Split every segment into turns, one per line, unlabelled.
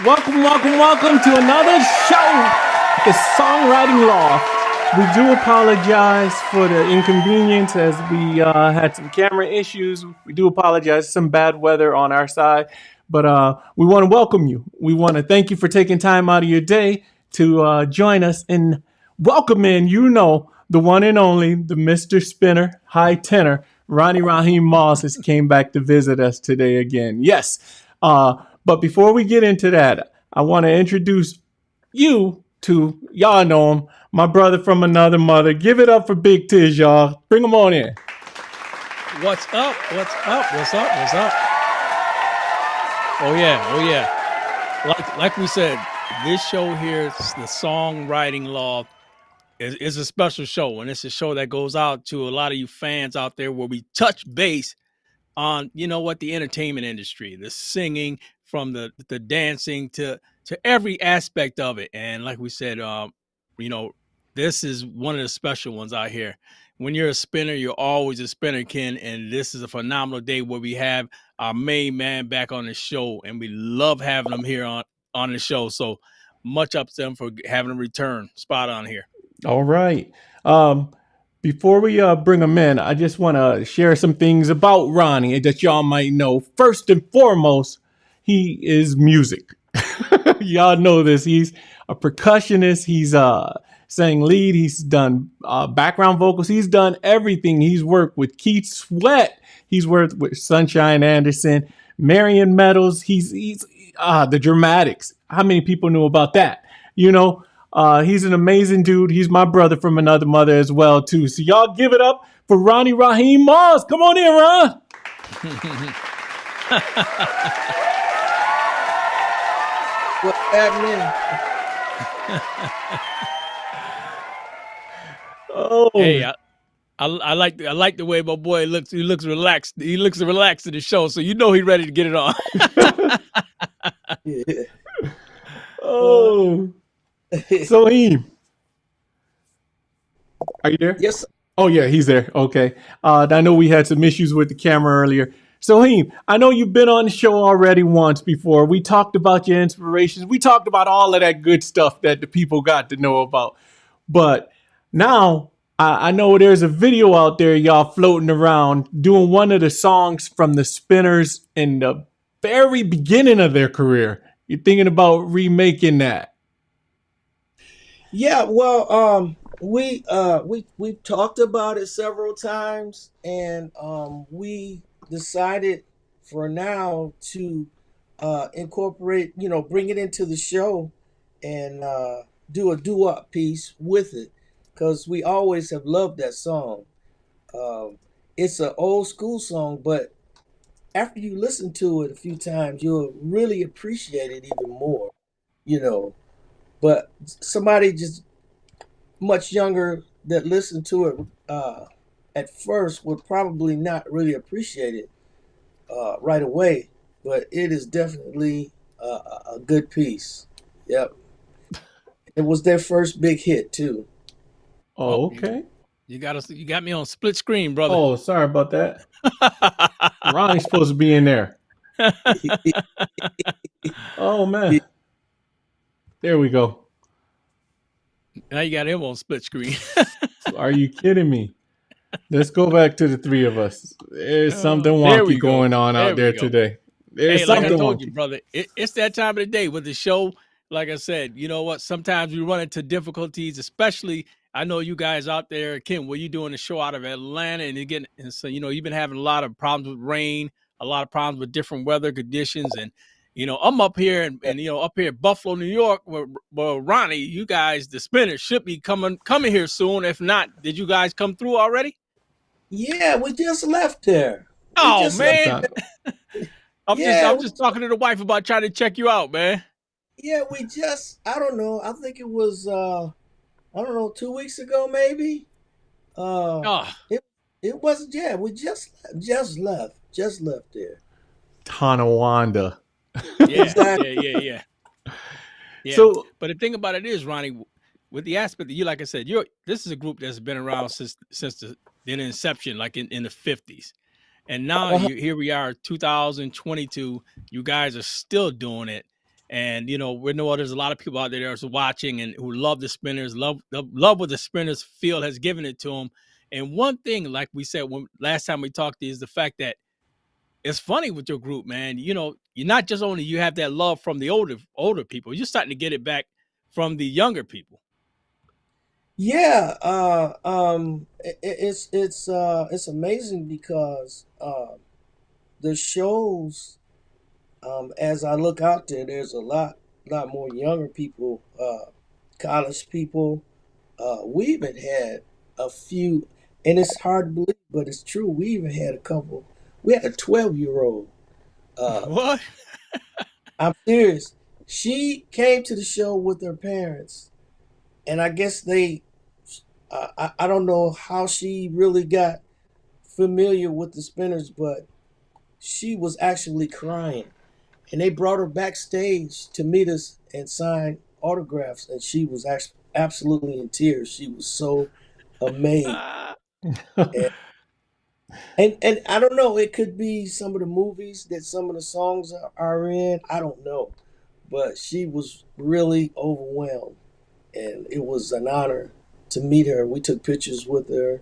Welcome to another show, the Songwriting Loft. We do apologize for the inconvenience as we had some camera issues. We do apologize, some bad weather on our side, but we want to welcome you. We want to thank you for taking time out of your day to join us and welcome in, the one and only, the Mr. Spinner, high tenor, Ronnie Raheem Moss has came back to visit us today again. Yes. But before we get into that, I want to introduce you to, y'all know him, my brother from another mother. Give it up for Big Tiz, y'all. Bring him on in.
What's up? What's up? What's up? What's up? Oh yeah, oh yeah. Like we said, this show here, the Songwriting Loft, is a special show, and it's a show that goes out to a lot of you fans out there where we touch base on the entertainment industry, the singing, from the dancing to every aspect of it. And like we said, this is one of the special ones out here. When you're a spinner, you're always a spinner, Ken. And this is a phenomenal day where we have our main man back on the show, and we love having him here on the show. So much up to him for having him return spot on here.
All right. Before we bring him in, I just want to share some things about Ronnie that y'all might know. First and foremost, he is music. Y'all know this. He's a percussionist. He's sang lead. He's done background vocals. He's done everything. He's worked with Keith Sweat. He's worked with Sunshine Anderson, Marion Meadows. He's the Dramatics. How many people knew about that? He's an amazing dude. He's my brother from another mother as well, too. So y'all give it up for Ronnie Raheem Moss. Come on in, Ron.
What's happening?
Oh,
Hey, I like the way my boy looks. He looks relaxed. He looks relaxed in the show, so he's ready to get it on.
Yeah.
oh. So, are you there?
Yes.
Oh, yeah, he's there. Okay. I know we had some issues with the camera earlier. So, I know you've been on the show already once before. We talked about your inspirations. We talked about all of that good stuff that the people got to know about. But now I know there's a video out there, y'all floating around doing one of the songs from the Spinners in the very beginning of their career. You're thinking about remaking that.
Yeah. Well, we talked about it several times, and we decided for now to incorporate, bring it into the show and do a doo-wop piece with it, because we always have loved that song. Um, it's an old school song, but after you listen to it a few times, you'll really appreciate it even more, you know. But somebody just much younger that listened to it at first would probably not really appreciate it right away. But it is definitely a good piece. Yep. It was their first big hit too.
Oh, okay.
You got me on split screen, brother.
Oh, sorry about that. Ronnie's supposed to be in there. Oh, man. There we go.
Now you got him on split screen.
Are you kidding me? Let's go back to the three of us. There's something
There we
wonky
go.
going on
There
out there
we go.
today. There's
Hey, like I
something
told
wonky.
you, brother, it's that time of the day with the show. Like I said, you know what? Sometimes we run into difficulties, especially I know you guys out there, Kim, where you doing the show out of Atlanta, and again, and so you've been having a lot of problems with rain, a lot of problems with different weather conditions, and I'm up here and up here in Buffalo, New York, where Ronnie, you guys, the Spinners, should be coming here soon. If not, did you guys come through already?
Yeah, we just left there. We
Oh
just left.
man,
Yeah,
I'm just talking to the wife about trying to check you out, man.
yeah, we just, I don't know. I think it was I don't know, 2 weeks ago maybe. Uh
Oh,
it it wasn't, yeah, we just left there.
Tonawanda.
yeah,
Exactly.
yeah, yeah, yeah. Yeah,
So,
but the thing about it is, Ronnie, with the aspect that you, like I said, this is a group that's been around since the inception, like in the 50s, and now
Uh-huh.
here we are, 2022. You guys are still doing it, And we know there's a lot of people out there that's watching and who love the Spinners, love what the Spinners feel has given it to them. And one thing, like we said when last time we talked, is the fact that it's funny with your group, man. You're not just only you have that love from the older people, you're starting to get it back from the younger people.
Yeah, it's amazing because the shows, as I look out there, there's a lot more younger people, college people. We even had a few, and it's hard to believe, but it's true. We even had a couple. We had a 12-year-old.
What?
I'm serious. She came to the show with her parents, and I guess I don't know how she really got familiar with the Spinners, but she was actually crying. And they brought her backstage to meet us and sign autographs, and she was actually absolutely in tears. She was so amazed. And, and I don't know, it could be some of the movies that some of the songs are in. I don't know. But she was really overwhelmed, and it was an honor to meet her. We took pictures with her.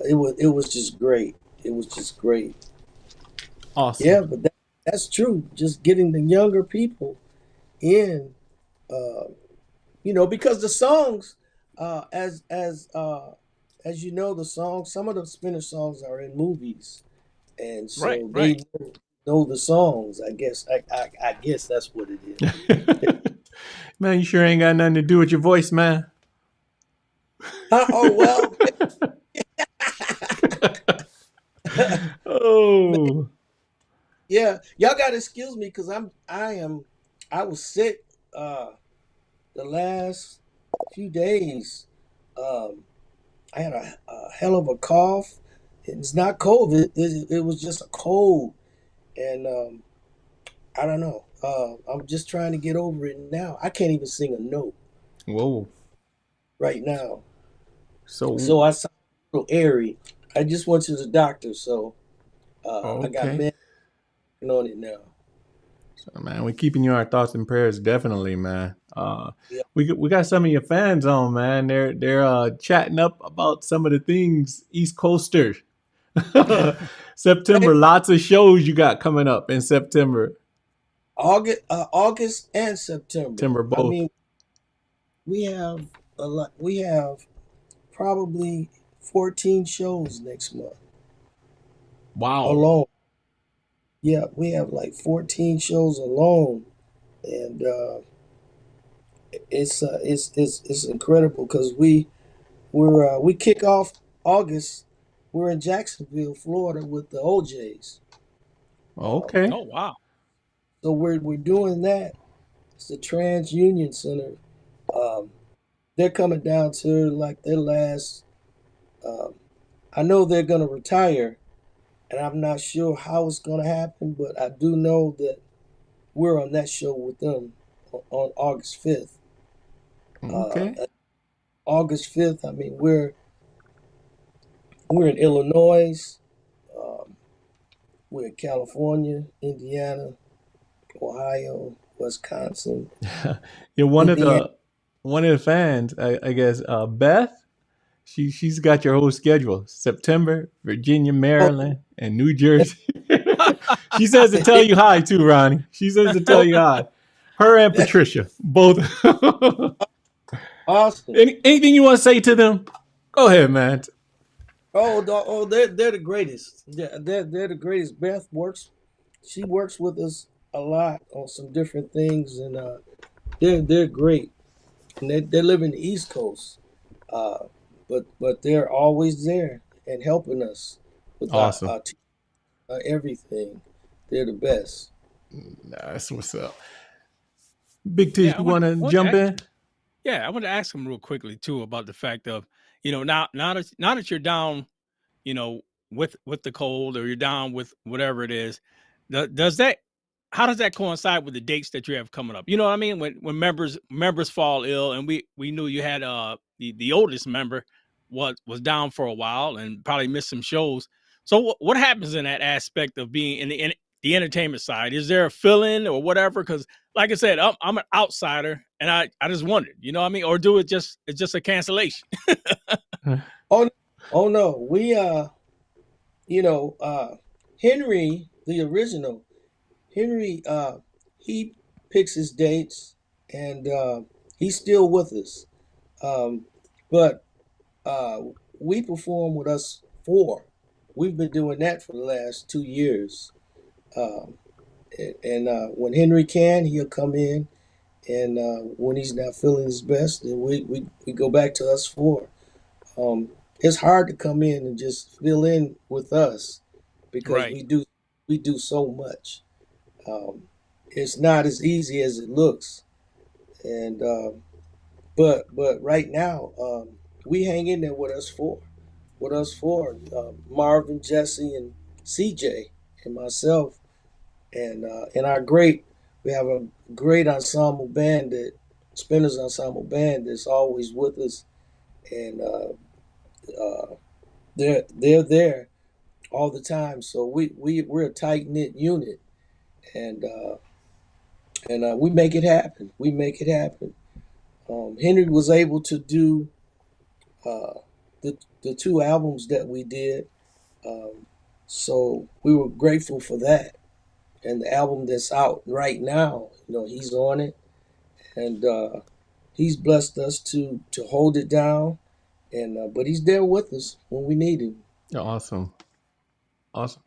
It was just great. It was just great.
Awesome.
Yeah, but that's true. Just getting the younger people in, uh, because the songs, as you know, the songs. Some of the Spinner songs are in movies, and
Right,
so
right.
they know the songs. I guess that's what it is.
Man, you sure ain't got nothing to do with your voice, man.
Oh well.
Oh.
Yeah, y'all gotta excuse me because I was sick the last few days. Um, I had a hell of a cough. It's not COVID. It was just a cold, and I don't know. I'm just trying to get over it now. I can't even sing a note
Whoa.
right now,
So
so I sound a little airy. I just went to the doctor, so I got
okay.
med on it now.
So, man, we're keeping you in our thoughts and prayers, definitely, man.
Yeah.
We got some of your fans on, man. They're chatting up about some of the things East Coaster.
Hey,
September, lots of shows you got coming up in September.
August and September.
September
I
both.
mean, we have a lot. We have probably 14 shows next month
Wow.
alone. Yeah, we have like 14 shows alone, and it's incredible because we kick off August. We're in Jacksonville, Florida, with the OJ's.
Okay.
Oh, wow.
So we're doing that. It's the TransUnion Center. Um, they're coming down to like their last. Um, I know they're going to retire, and I'm not sure how it's going to happen, but I do know that we're on that show with them on August 5th. Uh,
Okay.
August 5th, I mean, we're in Illinois, um, we're in California, Indiana, Ohio, Wisconsin,
You're
Indiana.
one of the fans, I guess. Beth. She's got your whole schedule: September, Virginia,
Oh,
Maryland, and New Jersey. She says to tell you hi too, Ronnie. She says to tell
oh,
you hi. Her and Patricia, both.
awesome.
Anything you want to say to them? Go ahead, man.
They're the greatest. They're the greatest. Beth works. She works with us a lot on some different things, and they're great. And they live in the East Coast, uh, but they're always there and helping us with
Awesome.
everything. They're the best.
That's what's up. Big T,
Yeah,
you want to jump in?
I want to ask him real quickly too about the fact of, now that you're down, you know, with the cold, or you're down with whatever it is, does that how does that coincide with the dates that you have coming up? You know what I mean? When members fall ill, and we knew you had the oldest member was down for a while and probably missed some shows. So what happens in that aspect of being in the the entertainment side? Is there a fill-in or whatever? Because, like I said, I'm an outsider, and I just wondered, you know what I mean? Or do it just it's just a cancellation?
Oh, oh no, we you know, Henry, the original Henry, he picks his dates, and he's still with us. Um, but we perform with us four. We've been doing that for the last 2 years. Um, and when Henry can, he'll come in, and when he's not feeling his best, then we go back to us four. Um, it's hard to come in and just fill in with us because
Right.
we do so much. Um, it's not as easy as it looks, and but right now we hang in there with us four, Marvin, Jesse, and CJ, and myself, and our great we have a great ensemble band that Spinner's ensemble band that's always with us, and they're there all the time. So we're a tight knit unit, and we make it happen. We make it happen. Henry was able to do uh, the two albums that we did, um, so we were grateful for that. And the album that's out right now, he's on it, and he's blessed us to hold it down. And but he's there with us when we need him.
Awesome. Awesome.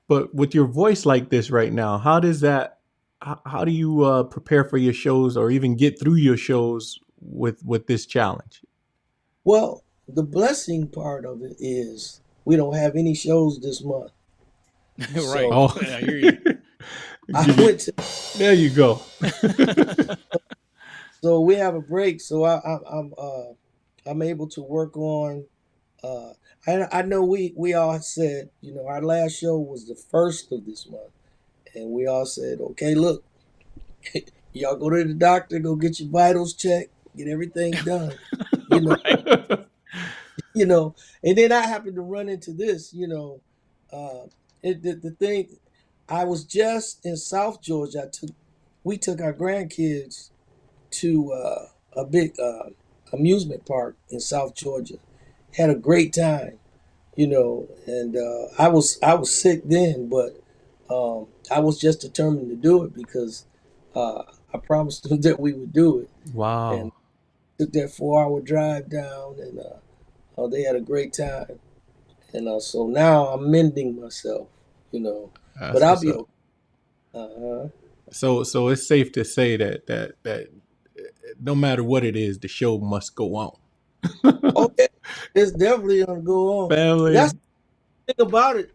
But with your voice like this right now, how does that? How do you prepare for your shows, or even get through your shows with this challenge?
Well, the blessing part of it is we don't have any shows this month,
Right.
so
Oh,
I hear you.
I went to
there you go.
so we have a break. So I'm able to work on. Uh, I know we all said, our last show was the first of this month, and we all said, okay, look, y'all go to the doctor, go get your vitals checked, get everything done, you know,
Right.
you know. And then I happened to run into this, uh, the thing. I was just in South Georgia. We took our grandkids to a big amusement park in South Georgia. Had a great time, and I was sick then, but I was just determined to do it because uh, I promised them that we would do it, and
Wow,
took that 4 hour drive down, and they had a great time, and so now I'm mending myself, but
that's
I'll
what's
be
up.
okay. Uh-huh.
So it's safe to say that no matter what it is, the show must go on.
Oh yeah, it's definitely gonna go on. That's
Family,
the thing about it.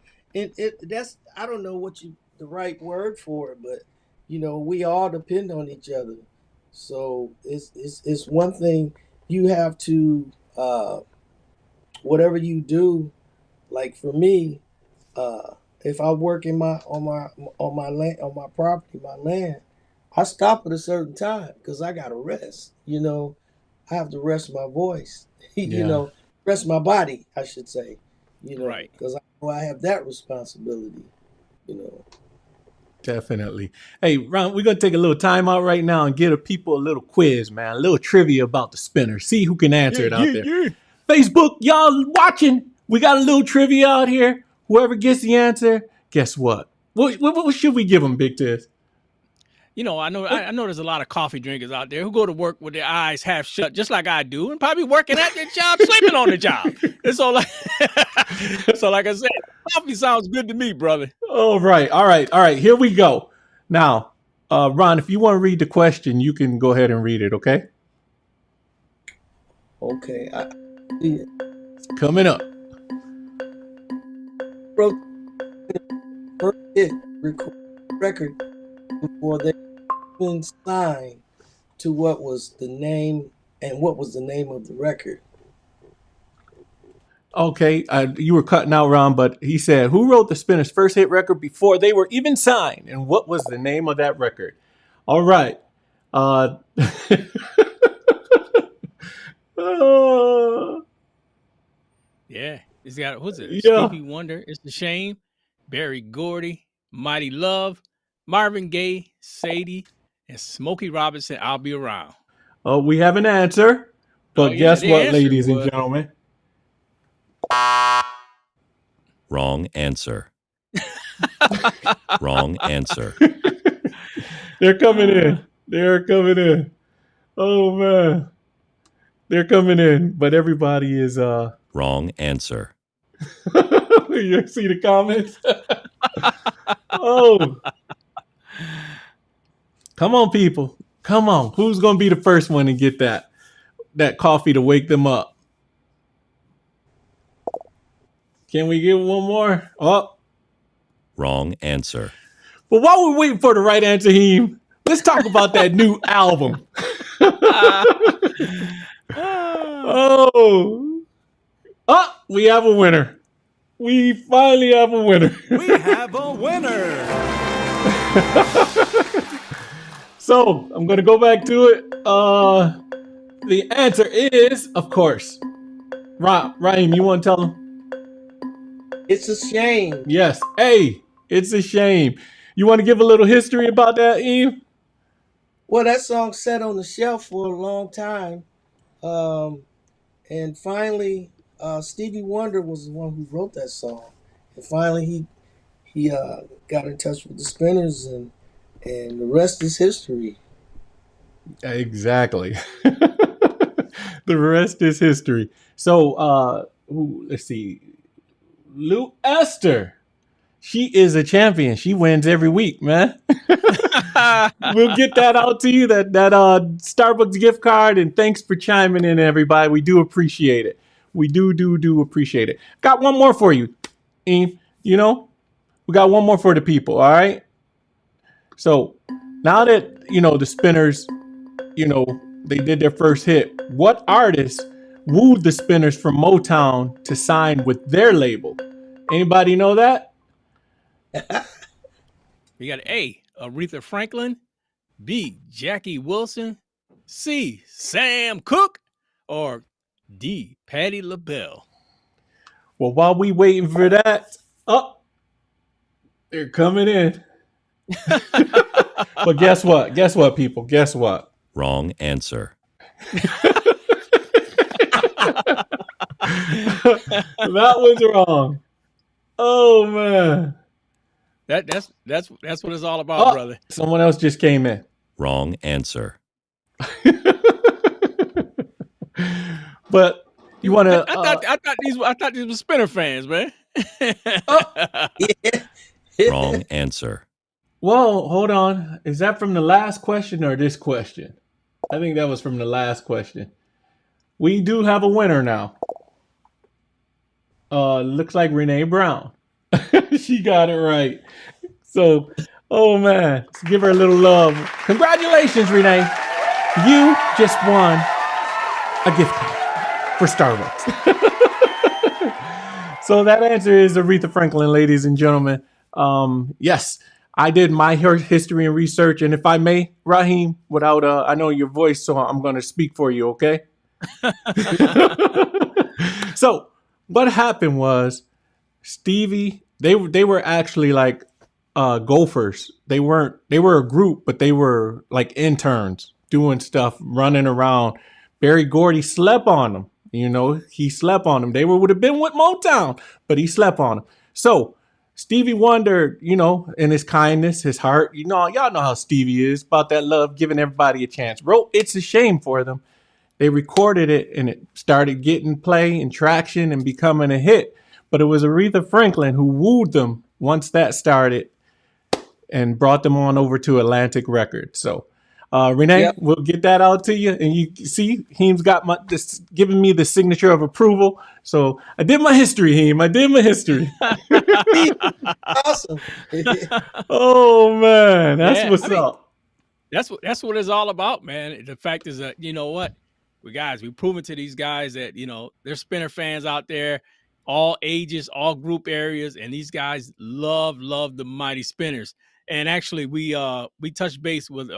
That's I don't know what you the right word for it, but we all depend on each other. So it's one thing you have to whatever you do. Like for me, if I work in my on my land on my property, my land, I stop at a certain time because I gotta rest. I have to rest my voice.
yeah,
Rest my body, I should say.
Right.
Because I know I have that responsibility. You know.
definitely. Hey, Ron, we're gonna take a little time out right now and give the people a little quiz, man, a little trivia about the spinner. See who can
Yeah,
answer it out
yeah,
there.
yeah.
Facebook, y'all watching? We got a little trivia out here. Whoever gets the answer, guess what? What should we give them, Big Tess?
I know there's a lot of coffee drinkers out there who go to work with their eyes half shut, just like I do, and probably working at their job, sleeping on the job. And so, like, so like I said, coffee sounds good to me, brother.
All right, all right, all right. Here we go. Now, Ron, if you want to read the question, you can go ahead and read it. Okay,
Okay. I see it.
coming up.
Wrote the first hit record before they even signed to what was the name and what was the name of the record.
Okay, you were cutting out, Ron, but he said, "Who wrote the Spinners' first hit record before they were even signed, and what was the name of that record?" All right. Uh, uh,
Yeah, it's got who's it?
yeah.
Stevie Wonder. It's a shame. Barry Gordy. Mighty Love, Marvin Gaye, Sadie, and Smokey Robinson. I'll be around.
Oh, we have an answer.
Oh
But
yeah,
guess
the
what,
answer
ladies and
was
gentlemen?
Wrong answer. Wrong answer.
They're coming in. They're coming in. Oh man. They're coming in, but everybody is
Wrong answer.
you see the comments? Oh. Come on, people. Come on. Who's gonna be the first one to get that coffee to wake them up? Can we get one more? Oh.
Wrong answer.
But while we're waiting for the right answer, Heem, let's talk about that new album. Oh. Oh, we have a winner. We finally have a winner.
We have a winner.
So I'm gonna go back to it. The answer is, of course, Raheem. You want to tell them?
It's a shame.
Yes. Hey, it's a shame. You want to give a little history about that, Eve?
Well, that song sat on the shelf for a long time. And finally, Stevie Wonder was the one who wrote that song. And finally, he got in touch with the Spinners, and the rest is history.
Exactly. The rest is history. So, let's see. Lou Esther. She is a champion. She wins every week, man. We'll get that out to you, that Starbucks gift card, and thanks for chiming in, everybody. We do appreciate it. We do appreciate it. Got one more for you, Eve. You know, we got one more for the people, all right? So now that, the Spinners, they did their first hit, what artist wooed the Spinners from Motown to sign with their label? Anybody know that?
we got A, Aretha Franklin, B, Jackie Wilson, C, Sam Cooke, or D, Patti LaBelle.
Well, while we waiting for that, they're coming in. But guess what? Guess what, people? Guess what?
Wrong answer.
That was wrong. Oh man.
That's what it's all about, brother.
Someone else just came in.
Wrong answer.
But you want to?
I thought these were Spinner fans, man.
Wrong answer.
Well, hold on. Is that from the last question or this question? I think that was from the last question. We do have a winner now. Looks like Renee Brown. She got it right. So, oh man, let's give her a little love. Congratulations, Renee. You just won a gift card for Starbucks. So that answer is Aretha Franklin, ladies and gentlemen. Yes, I did my history and research, and if I may, Raheem, without I know your voice, so I'm going to speak for you, okay? So what happened was Stevie, they were actually like gophers. They were a group, but they were like interns doing stuff, running around. Berry Gordy slept on them. He slept on them. They would have been with Motown, but he slept on them. So Stevie Wonder, in his kindness, his heart, y'all know how Stevie is, about that love, giving everybody a chance. Wrote It's a Shame for them. They recorded it, and it started getting play and traction and becoming a hit. But it was Aretha Franklin who wooed them once that started and brought them on over to Atlantic Records. So, Renee, yep. We'll get that out to you. And you see, Heem's got giving me the signature of approval. So I did my history, Heem. I did my history.
Awesome.
Oh man, that's what's up.
That's what it's all about, man. The fact is that, you know what? We've proven to these guys that, there's Spinner fans out there, all ages, all group areas, and these guys love the Mighty Spinners. And actually, we touched base with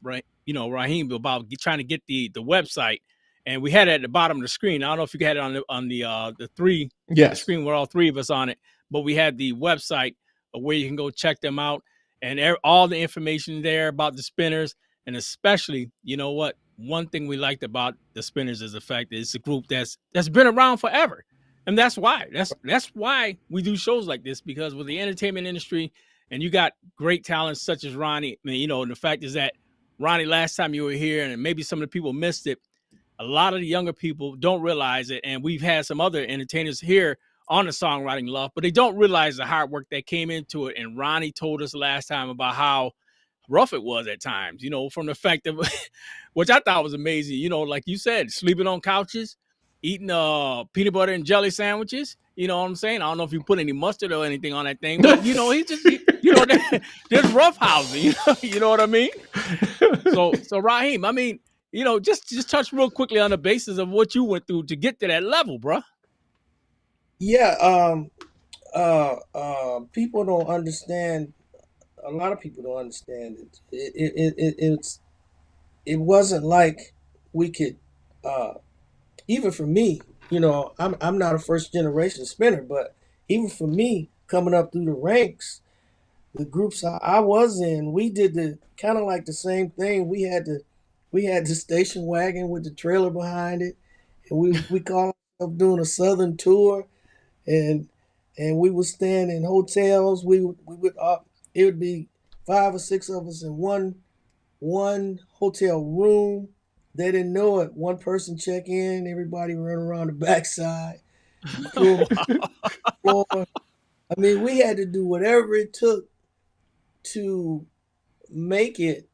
Raheem about trying to get the website, and we had it at the bottom of the screen. I don't know if you had it on the screen where all three of us on it, but we had the website where you can go check them out, and all the information there about the Spinners, and especially, you know what? One thing we liked about the Spinners is the fact that it's a group that's been around forever, and that's why we do shows like this, because with the entertainment industry, and you got great talents such as Ronnie. I mean, and the fact is that Ronnie, last time you were here, and maybe some of the people missed it, a lot of the younger people don't realize it, and we've had some other entertainers here on the Songwriting Loft, but they don't realize the hard work that came into it. And Ronnie told us last time about how rough it was at times, from the fact of, which I thought was amazing, like you said, sleeping on couches, eating peanut butter and jelly sandwiches. You know what I'm saying? I don't know if you put any mustard or anything on that thing, but there's rough housing. You know what I mean? So Raheem, I mean, just touch real quickly on the basis of what you went through to get to that level, bro.
Yeah. People don't understand. A lot of people don't understand it. It wasn't like we could. Even for me, I'm not a first generation spinner, but even for me, coming up through the ranks, the groups I was in, we did the kind of like the same thing. We had the station wagon with the trailer behind it, and we called ourselves doing a southern tour, and we would stand in hotels. We would it would be 5 or 6 of us in one hotel room. They didn't know it. One person check in, everybody run around the backside, crew floor. I mean, we had to do whatever it took to make it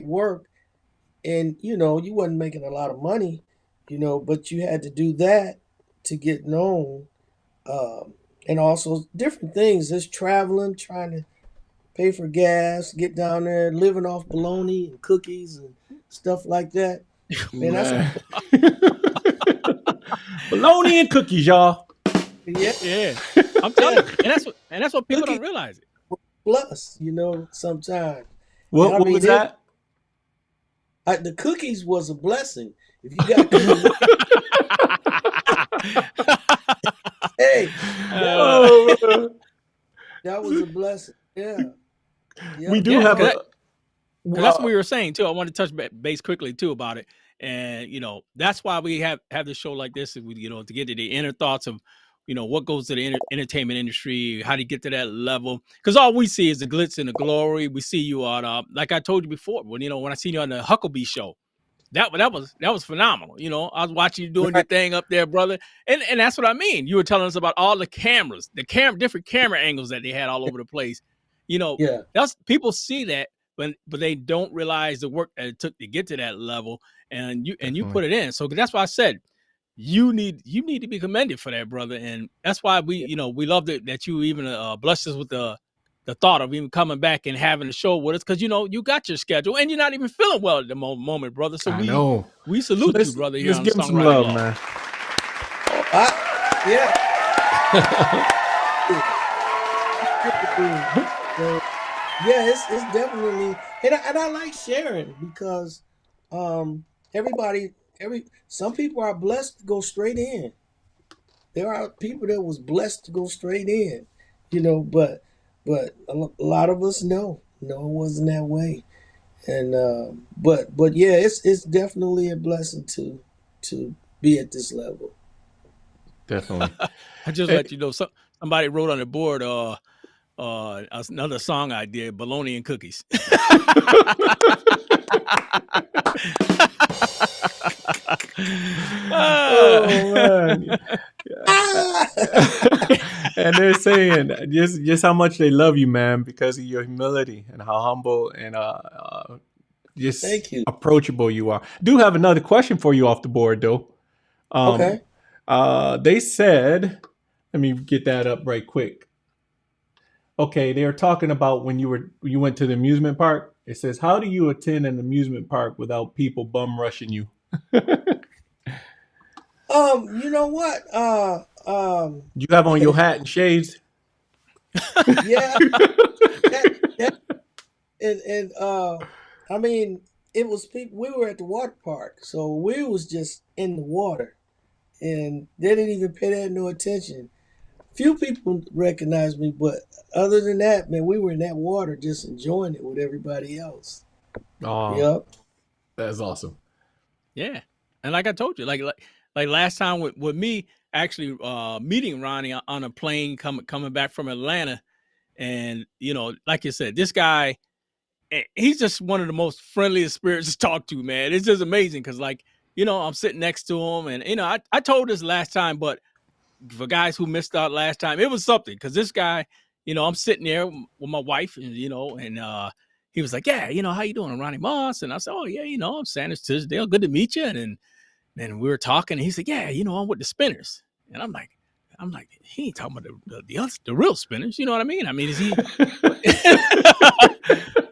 work. And you wasn't making a lot of money, but you had to do that to get known. And also different things, just traveling, trying to pay for gas, get down there, living off bologna and cookies and stuff like that. Man, that's
Man. Bologna and cookies, y'all.
Yeah, I'm telling you, and that's what people don't realize it.
Plus, sometimes.
What
I mean,
was that?
The cookies was a blessing. If you got cookies, hey, that was a blessing. Yeah.
We do have a.
That's what we were saying too. I want to touch base quickly too about it, and that's why we have this show like this, to get to the inner thoughts of what goes to the entertainment industry, how to get to that level, because all we see is the glitz and the glory. We see you on like I told you before, when I seen you on the Huckabee show. That was phenomenal. I was watching you doing your thing up there, brother. And that's what I mean. You were telling us about all the cameras, different camera angles that they had all over the place.
Yeah.
That's, people see that, but they don't realize the work that it took to get to that level. And you put it in. So that's why I said you need to be commended for that, brother. And that's why we love that you even blessed us with the thought of even coming back and having a show with us, because you got your schedule and you're not even feeling well at the moment, brother. So we salute you, brother. Here
let's
on
give him some
Songwriting
love,
Loft.
man.
Yeah. So, yeah, it's definitely, and I like sharing, because some people are blessed to go straight in. There are people that was blessed to go straight in, but a lot of us know it wasn't that way. And but yeah, it's definitely a blessing to be at this level.
Definitely.
I just let you know, somebody wrote on the board another song idea, bologna and cookies.
Oh man. And they're saying just how much they love you, man, because of your humility and how humble and just
Thank you.
approachable you are. Do have another question for you off the board though.
Okay.
They said, let me get that up right quick. Okay, they were talking about when you went to the amusement park. It says, how do you attend an amusement park without people bum rushing you?
You know what?
You have on your hat and shades.
Yeah. And I mean, it was people. We were at the water park, so we was just in the water, and they didn't even pay that no attention. few people recognize me, but other than that, man, we were in that water just enjoying it with everybody else.
Oh,
Yep.
that's awesome.
Yeah, and like I told you, like last time with me actually meeting Ronnie on a plane coming back from Atlanta, and like you said, this guy, he's just one of the most friendliest spirits to talk to, man. It's just amazing because like I'm sitting next to him, and I told this last time, but for guys who missed out last time, it was something because this guy, I'm sitting there with my wife, and he was like, yeah, how you doing, I'm Ronnie Moss, and I said, oh yeah, I'm Sanders Tisdale, good to meet you, and we were talking, and he said, yeah, I'm with the Spinners, and I'm like, he ain't talking about the real Spinners, you know what I mean? I mean, is he?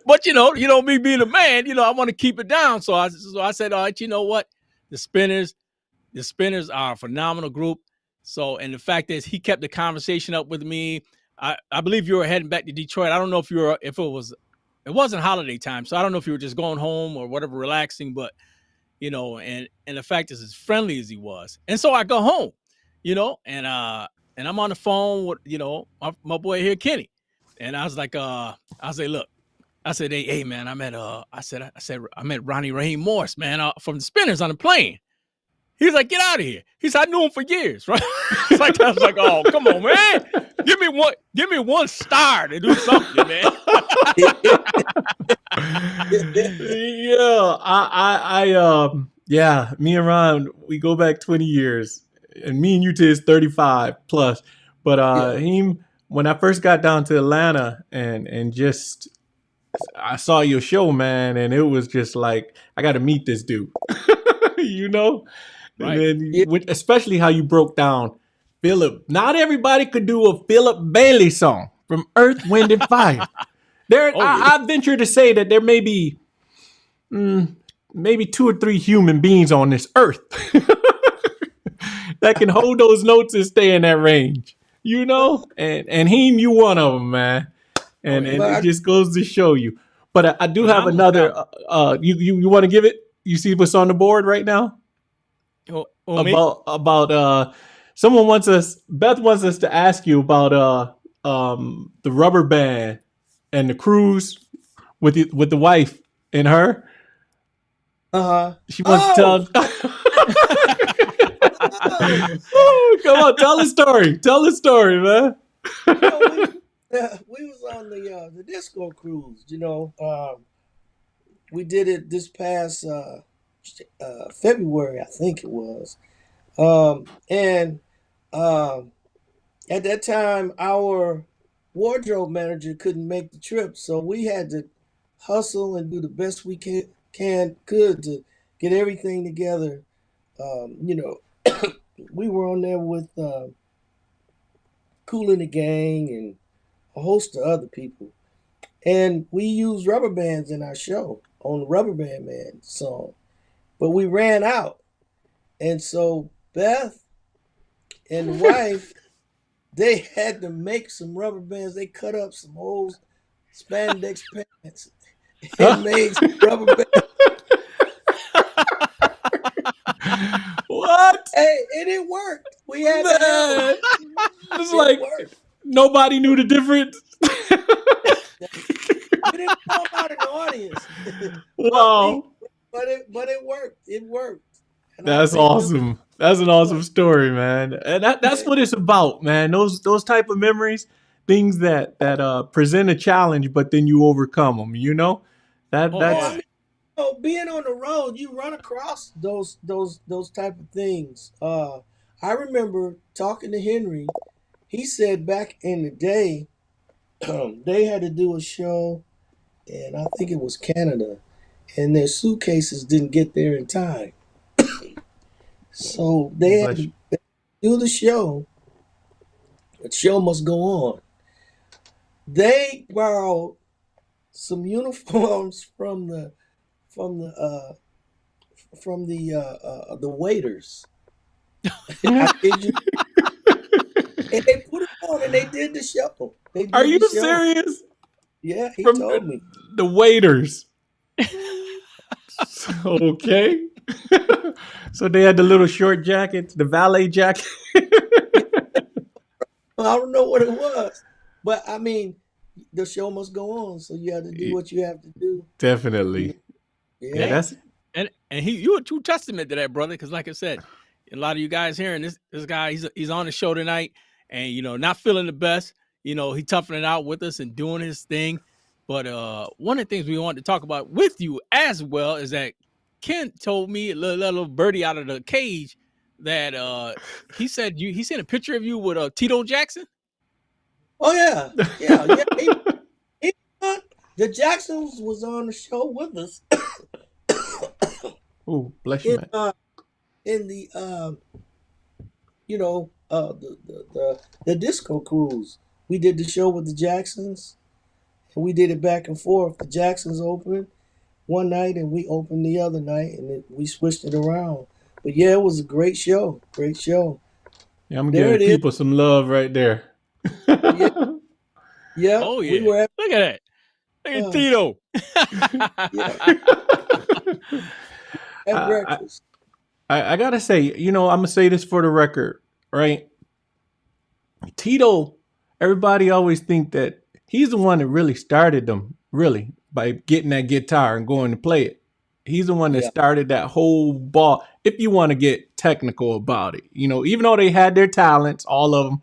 But me being a man, I want to keep it down, so I said, all right, you know what, the Spinners. The Spinners are a phenomenal group. So, and the fact is, he kept the conversation up with me. I believe you were heading back to Detroit. I don't know if it wasn't holiday time, so I don't know if you were just going home or whatever, relaxing. But and the fact is, as friendly as he was, and so I go home, and I'm on the phone with my boy here, Kenny, and I was like, look, I said, hey man, I said I met Ronnie Raheem Morse, man, from the Spinners on the plane. He's like, get out of here. He said, I knew him for years, right? I was like, oh, come on, man. Give me one star to do something, man.
Yeah, yeah, me and Ron, we go back 20 years, and me and you is 35 plus. But
Yeah.
when I first got down to Atlanta and just I saw your show, man, and it was just like I got to meet this dude, you know. And
Right.
then,
Yeah.
especially how you broke down Philip. Not everybody could do a Philip Bailey song from Earth, Wind, and Fire.
Oh yeah.
I venture to say that there may be maybe 2 or 3 human beings on this earth that can hold those notes and stay in that range. And you one of them, man.
Oh
And
yeah.
it
But
just goes to show you. But I do have
Phenomenal
another.
talent.
You want to give it? You see what's on the board right now?
Me?
About someone wants us. Beth wants us to ask you about the rubber band and the cruise with the wife and her.
uh-huh.
She wants to
Oh,
tell.
oh.
Oh, come on, tell the story. Tell the story, man.
We we was on the disco cruise. We did it this past February, I think it was. And um, at that time, our wardrobe manager couldn't make the trip, so we had to hustle and do the best we could to get everything together. We were on there with Cool in the Gang and a host of other people, and we used rubber bands in our show on the Rubber Band Man song, but we ran out, and so Beth and the wife they had to make some rubber bands. They cut up some old spandex pants and made some rubber bands.
What?
Hey, and it worked. We had to have them.
Man, it's
It
like
worked.
nobody knew the difference.
We didn't know about an audience, but we,
Wow,
but it worked. It worked, and I
that's
think them.
awesome. That's an awesome story, man. And that's what it's about, man. Those type of memories, things that present a challenge, but then you overcome them.
Oh
Oh, I
That's
yeah.
mean, being on the road, you run across those type of things. I remember talking to Henry. He said back in the day, they had to do a show, and I think it was Canada, and their suitcases didn't get there in time, so they had
bless you.
to do the show. The show must go on. They borrowed some uniforms from the waiters. I kid you. And they put it on and they did the show. They
Are
did
you
the show.
serious?
Yeah, he
From
told me.
the waiters. Okay. So they had the little short jackets, the valet jacket.
I don't know what it was, but I mean, the show must go on, so you have to do what you have to do. You know,
Definitely. Yeah,
yeah,
Hey,
that's
and you a true testament to that, brother. Because like I said, a lot of you guys hearing this guy, he's on the show tonight, and not feeling the best. He toughing it out with us and doing his thing. But one of the things we wanted to talk about with you as well is that Ken told me, a little birdie out of the cage, that he said he sent a picture of you with Tito Jackson.
oh yeah, yeah, yeah. He the Jacksons was on the show with us
oh, bless you,
in
man.
in the the disco cruise. We did the show with the Jacksons, and we did it back and forth. The Jacksons opened one night, and we opened the other night, and we switched it around. But yeah, it was a great show. Great show.
Yeah, I'm
There
giving
it is.
people some love right there.
Yeah, yeah.
Oh
We
yeah,
were at
look at that. Look at
uh,
Tito.
yeah
I,
at
I
breakfast.
I gotta say, I'm gonna say this for the record, right? Tito, everybody always think that he's the one that really started them, really, by getting that guitar and going to play it. He's the one that
Yeah,
started that whole ball. If you want to get technical about it, even though they had their talents, all of them,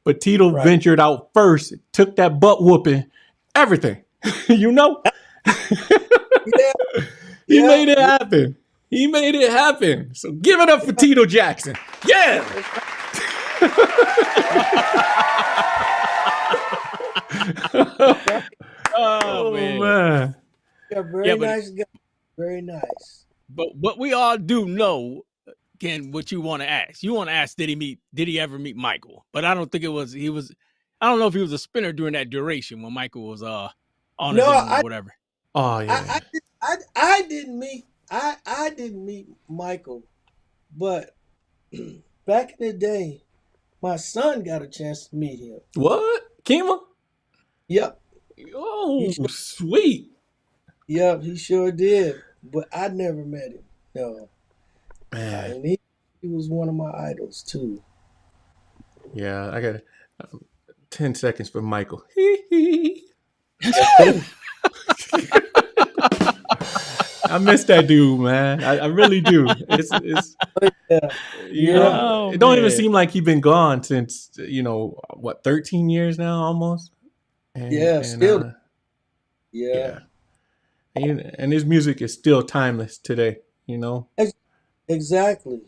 but Tito
right.
ventured out first, took that butt whooping, everything. you know,
Yeah,
he
yeah.
made it happen. He made it happen. So give it up for Tito Jackson. Yeah.
That's right. Right.
Oh
Oh
man.
man.
Yeah,
Yeah,
very nice guy. Very nice.
but we all do know, Ken, what you want to ask. You want to ask, did he ever meet Michael? But I don't think he was. I don't know if he was a spinner during that duration when Michael was on
No,
his own or whatever.
Oh yeah.
I didn't meet I didn't meet Michael, but back in the day, my son got a chance to meet him.
What? Kima?
Yep, he
Oh,
sure,
sweet.
yep, he sure did. But I never met him. No,
Man.
and he was one of my idols too.
Yeah, I got 10 seconds for Michael. I miss that dude, man. I really do. It's
Yeah, yeah,
Oh
it don't even
man.
seem like he's been gone since, 13 years now almost. And
yeah,
and
still, yeah,
yeah. And his music is still timeless today,
Ex- exactly.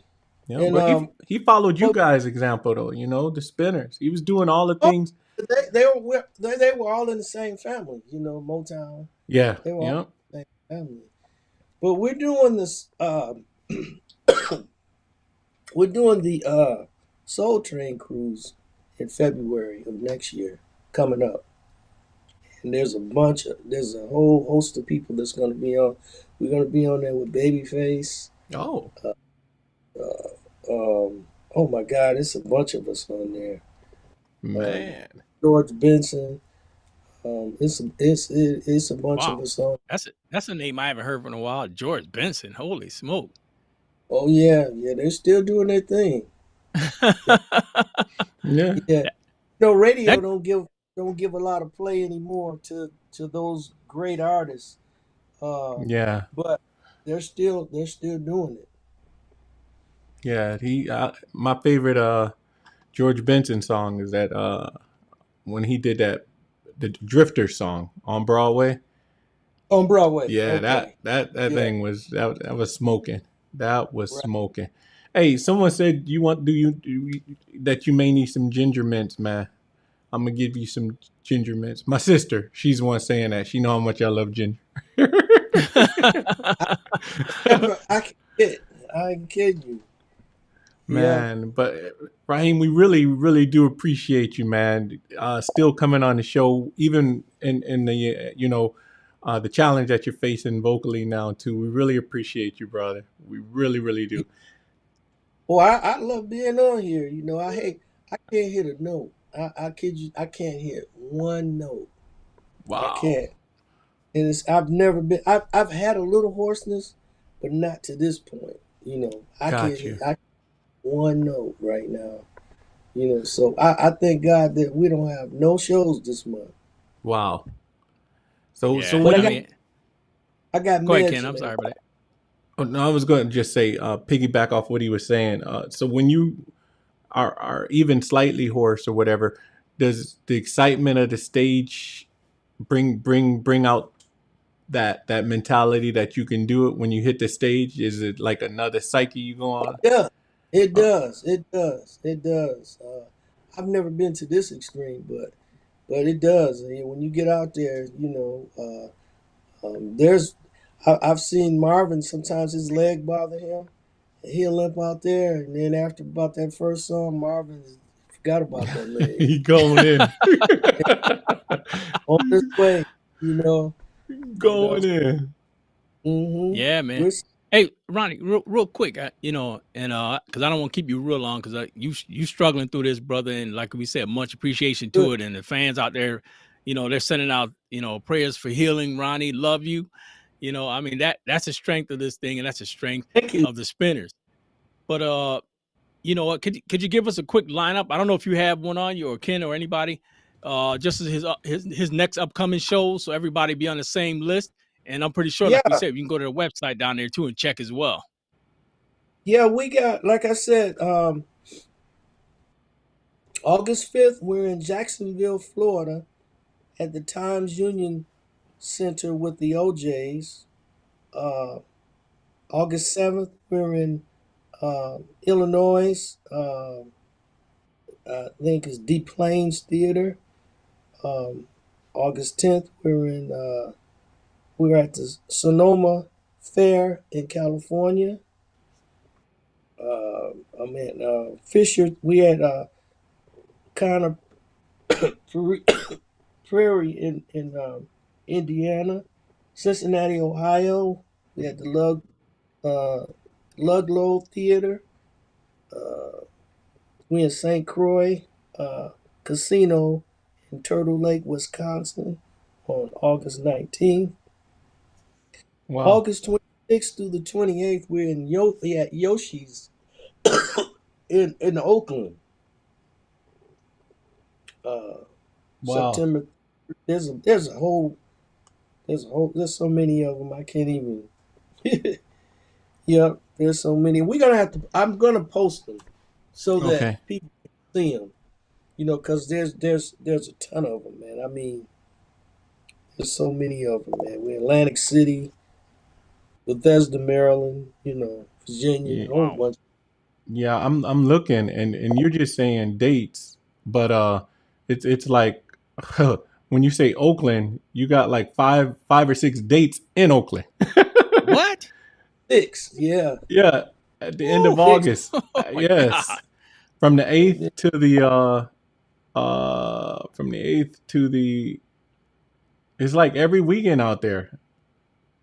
And
But he followed you
but
guys' example though, the spinners. He was doing all the
oh,
things.
they were all in the same family. Motown.
Yeah,
They were all
yeah.
in the same family. But we're doing this. We're doing the Soul Train cruise in February of next year coming up, and there's a whole host of people that's going to be on. We're going to be on there with Babyface.
Oh,
Uh, oh my God, it's a bunch of us on there. Um,
man.
George Benson. It's a bunch of
Wow.
us on.
That's a name I haven't heard in a while. George Benson. Holy smoke.
Oh yeah, yeah, they're still doing their thing.
Yeah.
Yeah, radio
that
don't give a lot of play anymore to those great artists.
Yeah.
But they're still doing it.
Yeah, my favorite George Benson song is that when he did the Drifter song on Broadway.
On Broadway.
Yeah,
Okay.
that
Yeah.
thing was that was smoking. That was
Right.
smoking. Hey, someone said that you may need some ginger mints, man. I'm gonna give you some ginger mints. My sister, she's the one saying that. She know how much I love ginger.
I can kid. I can kid you. Yeah.
Man, but Raheem, we really, really do appreciate you, man. Still coming on the show, even in the the challenge that you're facing vocally now too. We really appreciate you, brother. We really, really do.
Well, I love being on here. I can't hit a note. I kid you, I can't hit one note. I
Wow,
can't. And I've never been. I've had a little hoarseness, but not to this point. I can't
got
hit
you.
one note right now. So I thank God that we don't have no shows this month.
Wow. So
Yeah,
But
when
I
I
got
you
mean,
I got
go ahead,
meds
Ken.
and
I'm sorry about
everything.
that.
oh, no, I was going to just say piggyback off what he was saying. So when you are even slightly hoarse or whatever, does the excitement of the stage bring out that mentality that you can do it when you hit the stage? Is it like another psyche you go on?
Yeah, it
Uh,
does. It does. It does. I've never been to this extreme, but it does. And when you get out there, there's I've seen Marvin. Sometimes his leg bother him. He'll limp out there, and then after about that first song, Marvin forgot about that leg.
he going in.
On his way, you know. You know.
Going in.
Mm-hmm.
Yeah, man.
We're
Hey, Ronnie, real quick, and because I don't want to keep you real long, because you struggling through this, brother, and like we said, much appreciation
good.
to it, and the fans out there, they're sending out, prayers for healing. Ronnie, love you. I mean that's the strength of this thing, and that's the strength
Thank you.
of the spinners. But you know what? Could you give us a quick lineup? I don't know if you have one on you or Ken or anybody. Just as his next upcoming shows, so everybody be on the same list. And I'm pretty sure, like we
Yeah,
said, you can go to the website down there too and check as well.
yeah. We got, like I said, August 5th. We're in Jacksonville, Florida, at the Times Union Center with the OJs. Uh, August 7th, we're in Illinois. I think it's Deep Plains Theater. Um, August 10th, we're at the Sonoma Fair in California. I'm at Fisher. We had kind of Prairie in Indiana, Cincinnati, Ohio. We had the uh, Ludlow Theater. Uh, we in St. Croix Casino in Turtle Lake, Wisconsin, on August 19th.
Wow.
August 26th through the 28th, we're in at Yoshi's in Oakland. Uh,
Wow.
September. There's so many of them I can't even. Yep, there's so many. We're gonna have to. I'm gonna post them so that
Okay.
people can see them. Because there's a ton of them, man. I mean, there's so many of them, man. We're Atlantic City, Bethesda, Maryland. Virginia, a
Yeah.
whole
Wow.
bunch.
Yeah, I'm looking and you're just saying dates, but it's like when you say Oakland, you got like five or six dates in Oakland.
What?
Six, yeah,
Yeah, at the end of
Woo!
six.
August.
Oh my God.
Yes. From the 8th
Yeah,
to the from the 8th to the it's like every weekend out there.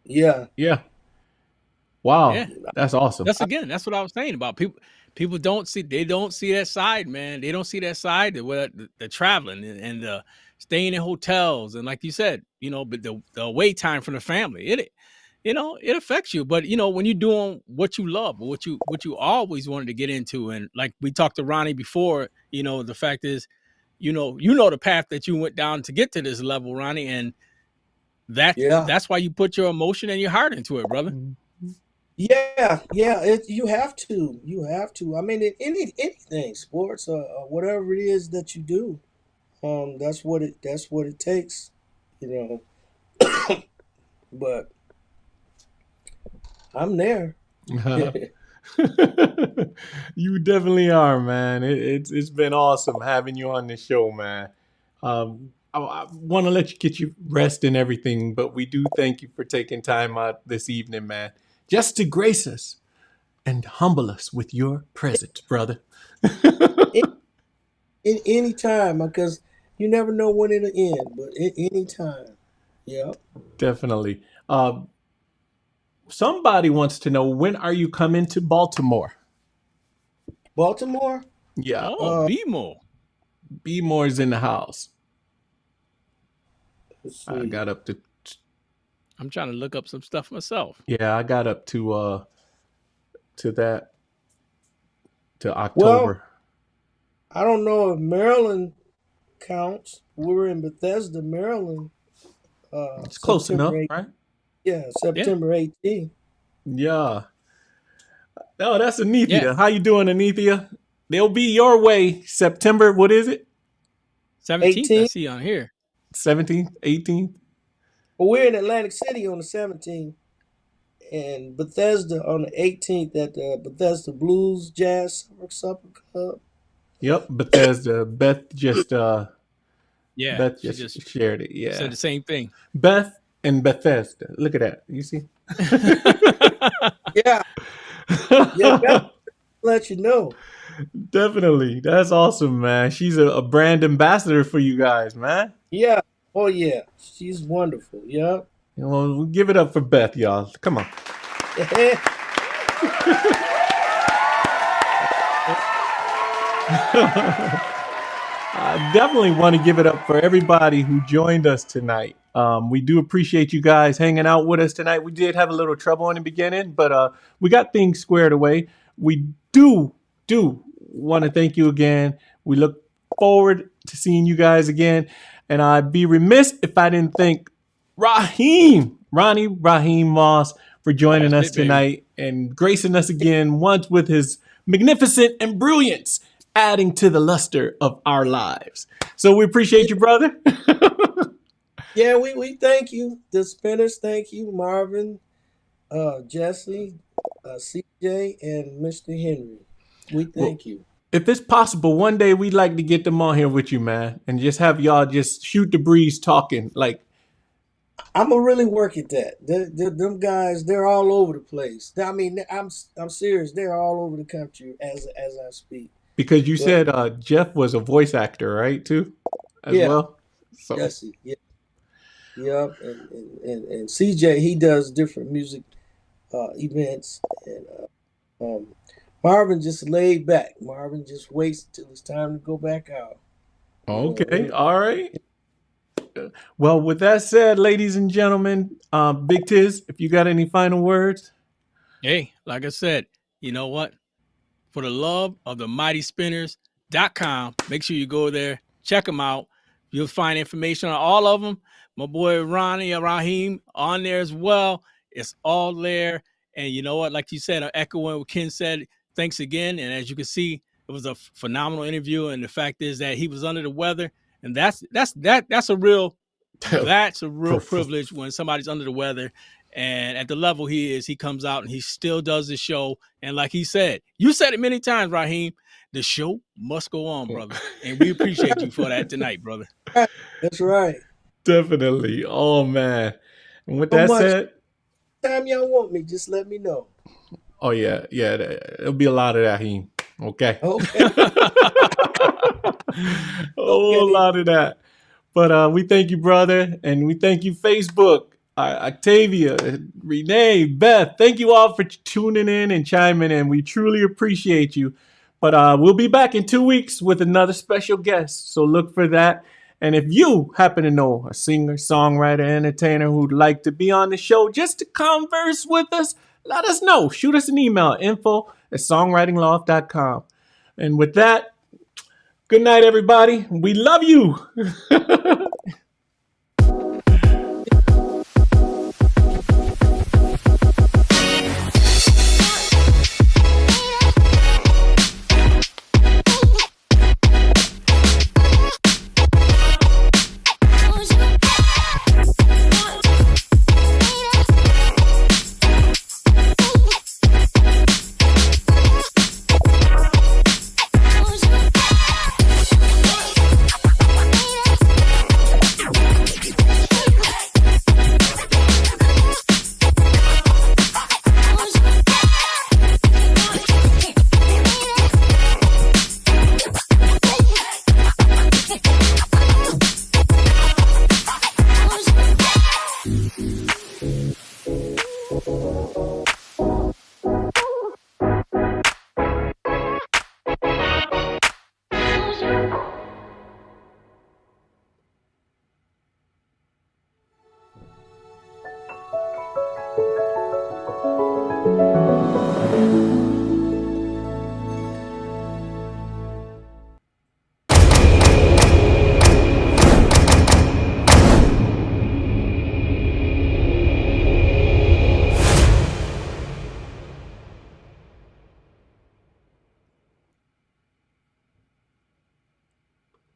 yeah,
Yeah. Wow.
Yeah.
That's awesome.
That's what I was saying about people. People don't see that side, man. They don't see that side, the traveling and the staying in hotels, and like you said, but the wait time from the family, it affects you. But when you're doing what you love, what you always wanted to get into, and like we talked to Ronnie before, the fact is, the path that you went down to get to this level, Ronnie, and that's
yeah,
that's why you put your emotion and your heart into it, brother.
yeah, yeah. You have to. You have to. I mean, in anything, sports or whatever it is that you do. That's what it takes. You But I'm there.
You definitely are, man. It's been awesome having you on the show, man. I want to let you get you rest and everything, but we do thank you for taking time out this evening, man, just to grace us and humble us with your presence, brother.
In any time, because you never know when it'll end, but in any time. Yeah.
Definitely. Somebody wants to know, when are you coming to Baltimore?
Baltimore.
Yeah,
Oh,
Uh,
BMO.
B Moore's in the house.
let's
I
see.
got up to
I'm trying to look up some stuff myself.
yeah, I got up to that to
Well,
October.
I don't know if Maryland counts. We were in Bethesda, Maryland,
It's close
September
enough,
8th.
right?
Yeah,
Yeah,
September 18th.
Yeah. Oh, that's
yeah.
Anethia. How you doing, Anethia? They'll be your way September. What is it?
17th, I
18th.
see on here.
17th, 18th.
But we're in Atlantic City on the 17th, and Bethesda on the 18th at the Bethesda Blues Jazz Supper Club.
Yep, Bethesda.
Yeah,
Beth
she
just
just
shared it.
said
Yeah.
the same thing.
Beth and Bethesda. Look at that. You see?
Yeah, yeah, Beth, let you know.
Definitely. That's awesome, man. She's a brand ambassador for you guys, man.
Yeah, oh yeah, she's wonderful. Yeah.
You know, we'll give it up for Beth, y'all. Come on. I definitely want to give it up for everybody who joined us tonight. We do appreciate you guys hanging out with us tonight. We did have a little trouble in the beginning, but we got things squared away. We do want to thank you again. We look forward to seeing you guys again. And I'd be remiss if I didn't thank Ronnie Raheem Moss, for joining
That's
us
it, baby.
tonight and gracing us again once with his magnificent and brilliance, adding to the luster of our lives. So we appreciate you, brother.
Yeah, we thank you. The Spinners, thank you, Marvin, Jesse, CJ, and Mr. Henry. We
Well,
thank you.
if it's possible, one day we'd like to get them on here with you, man, and just have y'all just shoot the breeze talking. Like,
I'm gonna really work at that. Them guys, they're all over the place. I mean, I'm serious. They're all over the country as I speak.
because you
But
said Jeff was a voice actor, right, too, as
yeah,
well. So
Jesse, yeah, yep, and CJ, he does different music events, and Marvin just laid back. Marvin just waits till it's time to go back out. You know,
okay, all right. Well, with that said, ladies and gentlemen, Big Tiz, if you got any final words.
Hey, like I said, you know what? For the love of the mighty spinners.com, make sure you go there, check them out. You'll find information on all of them. My boy Ronnie Raheem on there as well. It's all there. And you know what? Like you said, I'm echoing what Ken said. Thanks again. And as you can see, it was a phenomenal interview. And the fact is that he was under the weather. And that's a real privilege when somebody's under the weather. And at the level he is, he comes out and he still does the show. And like he said, you said it many times, Raheem, the show must go on, brother. And we appreciate you for that tonight, brother.
That's right.
Definitely. Oh, man. And with
So
that
much
said,
time y'all want me, just let me know.
oh, yeah. It'll be a lot of that, Raheem. Okay.
Okay.
A lot of that. But we thank you, brother. And we thank you, Facebook, Octavia, Renee, Beth. Thank you all for tuning in and chiming in. We truly appreciate you. But we'll be back in 2 weeks with another special guest. So look for that. And if you happen to know a singer, songwriter, entertainer who'd like to be on the show just to converse with us, let us know. Shoot us an email, info@songwritingloft.com. And with that, good night, everybody. We love you.